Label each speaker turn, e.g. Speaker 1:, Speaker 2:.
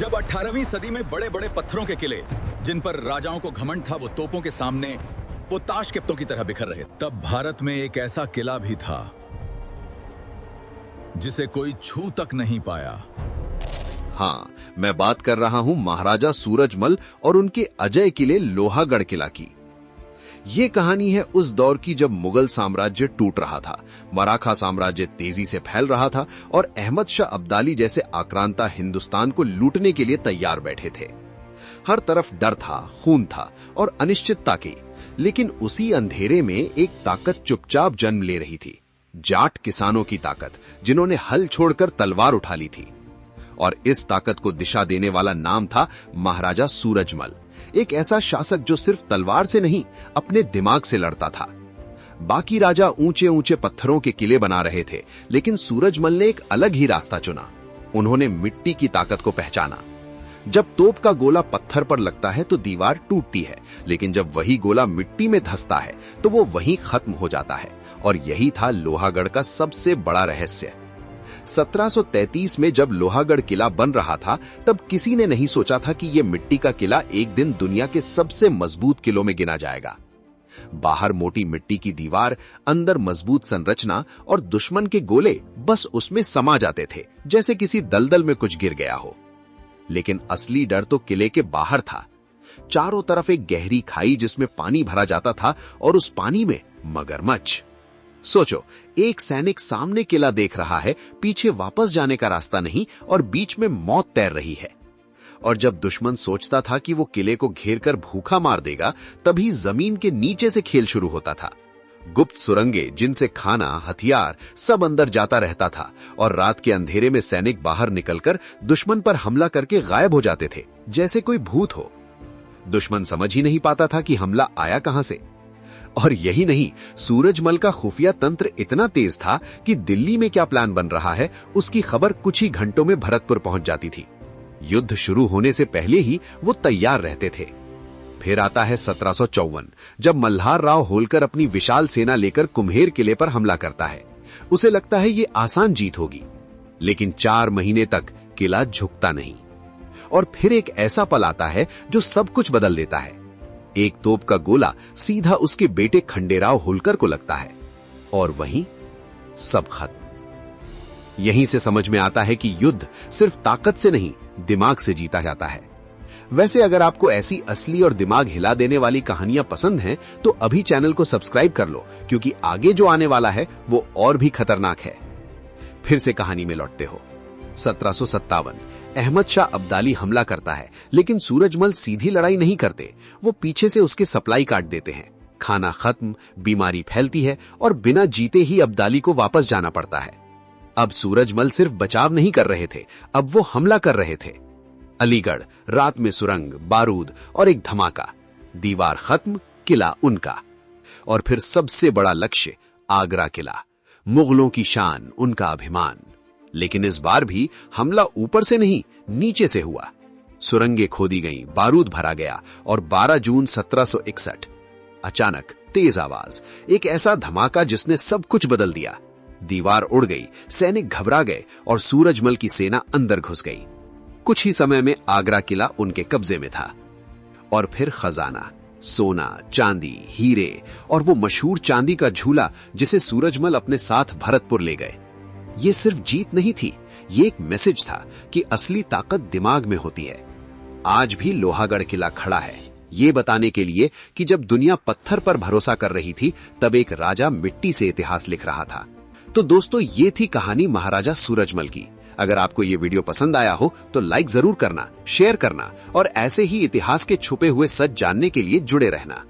Speaker 1: जब 18वीं सदी में बड़े बड़े पत्थरों के किले, जिन पर राजाओं को घमंड था, वो तोपों के सामने वो ताश के पत्तों की तरह बिखर रहे, तब भारत में एक ऐसा किला भी था जिसे कोई छू तक नहीं पाया।
Speaker 2: हाँ, मैं बात कर रहा हूं महाराजा सूरजमल और उनके अजय किले लोहागढ़ किला की। ये कहानी है उस दौर की जब मुगल साम्राज्य टूट रहा था, मराठा साम्राज्य तेजी से फैल रहा था और अहमद शाह अब्दाली जैसे आक्रांता हिंदुस्तान को लूटने के लिए तैयार बैठे थे। हर तरफ डर था, खून था और अनिश्चितता की। लेकिन उसी अंधेरे में एक ताकत चुपचाप जन्म ले रही थी, जाट किसानों की ताकत, जिन्होंने हल छोड़कर तलवार उठा ली थी। और इस ताकत को दिशा देने वाला नाम था महाराजा सूरजमल, एक ऐसा शासक जो सिर्फ तलवार से नहीं, अपने दिमाग से लड़ता था। बाकी राजा ऊंचे ऊंचे पत्थरों के किले बना रहे थे, लेकिन सूरजमल ने एक अलग ही रास्ता चुना। उन्होंने मिट्टी की ताकत को पहचाना। जब तोप का गोला पत्थर पर लगता है तो दीवार टूटती है, लेकिन जब वही गोला मिट्टी में धंसता है तो वो वहीं खत्म हो जाता है। और यही था लोहागढ़ का सबसे बड़ा रहस्य। 1733 में जब लोहागढ़ किला बन रहा था, तब किसी ने नहीं सोचा था कि यह मिट्टी का किला एक दिन दुनिया के सबसे मजबूत किलों में गिना जाएगा। बाहर मोटी मिट्टी की दीवार, अंदर मजबूत संरचना और दुश्मन के गोले बस उसमें समा जाते थे, जैसे किसी दलदल में कुछ गिर गया हो। लेकिन असली डर तो किले के बाहर था। चारों तरफ एक गहरी खाई जिसमें पानी भरा जाता था और उस पानी में मगरमच्छ। सोचो, एक सैनिक सामने किला देख रहा है, पीछे वापस जाने का रास्ता नहीं और बीच में मौत तैर रही है। और जब दुश्मन सोचता था कि वो किले को घेरकर भूखा मार देगा, तभी जमीन के नीचे से खेल शुरू होता था। गुप्त सुरंगें, जिनसे खाना, हथियार सब अंदर जाता रहता था और रात के अंधेरे में सैनिक बाहर निकलकर दुश्मन पर हमला करके गायब हो जाते थे, जैसे कोई भूत हो। दुश्मन समझ ही नहीं पाता था कि हमला आया कहां से। और यही नहीं, सूरजमल का खुफिया तंत्र इतना तेज था कि दिल्ली में क्या प्लान बन रहा है, उसकी खबर कुछ ही घंटों में भरतपुर पहुंच जाती थी। युद्ध शुरू होने से पहले ही वो तैयार रहते थे। फिर आता है 1754, जब मल्हार राव होलकर अपनी विशाल सेना लेकर कुम्हेर किले पर हमला करता है। उसे लगता है ये आसान जीत होगी, लेकिन 4 महीने तक किला झुकता नहीं। और फिर एक ऐसा पल आता है जो सब कुछ बदल देता है। एक तोप का गोला सीधा उसके बेटे खंडेराव होलकर को लगता है और वहीं सब खत्म। यहीं से समझ में आता है कि युद्ध सिर्फ ताकत से नहीं, दिमाग से जीता जाता है। वैसे अगर आपको ऐसी असली और दिमाग हिला देने वाली कहानियां पसंद हैं, तो अभी चैनल को सब्सक्राइब कर लो, क्योंकि आगे जो आने वाला है वो और भी खतरनाक है। फिर से कहानी में लौटते हो। 1757, अहमद शाह अब्दाली हमला करता है, लेकिन सूरजमल सीधी लड़ाई नहीं करते। वो पीछे से उसके सप्लाई काट देते हैं। खाना खत्म, बीमारी फैलती है और बिना जीते ही अब्दाली को वापस जाना पड़ता है। अब सूरजमल सिर्फ बचाव नहीं कर रहे थे, अब वो हमला कर रहे थे। अलीगढ़, रात में सुरंग, बारूद और एक धमाका। दीवार खत्म, किला उनका। और फिर सबसे बड़ा लक्ष्य, आगरा किला, मुगलों की शान, उनका अभिमान। लेकिन इस बार भी हमला ऊपर से नहीं, नीचे से हुआ। सुरंगें खोदी गईं, बारूद भरा गया और 12 जून 1761 अचानक तेज आवाज, एक ऐसा धमाका जिसने सब कुछ बदल दिया। दीवार उड़ गई, सैनिक घबरा गए और सूरजमल की सेना अंदर घुस गई। कुछ ही समय में आगरा किला उनके कब्जे में था। और फिर खजाना, सोना, चांदी, हीरे और वो मशहूर चांदी का झूला जिसे सूरजमल अपने साथ भरतपुर ले गए। ये सिर्फ जीत नहीं थी, ये एक मैसेज था कि असली ताकत दिमाग में होती है। आज भी लोहागढ़ किला खड़ा है, ये बताने के लिए कि जब दुनिया पत्थर पर भरोसा कर रही थी, तब एक राजा मिट्टी से इतिहास लिख रहा था। तो दोस्तों, ये थी कहानी महाराजा सूरजमल की। अगर आपको ये वीडियो पसंद आया हो तो लाइक जरूर करना, शेयर करना और ऐसे ही इतिहास के छुपे हुए सच जानने के लिए जुड़े रहना।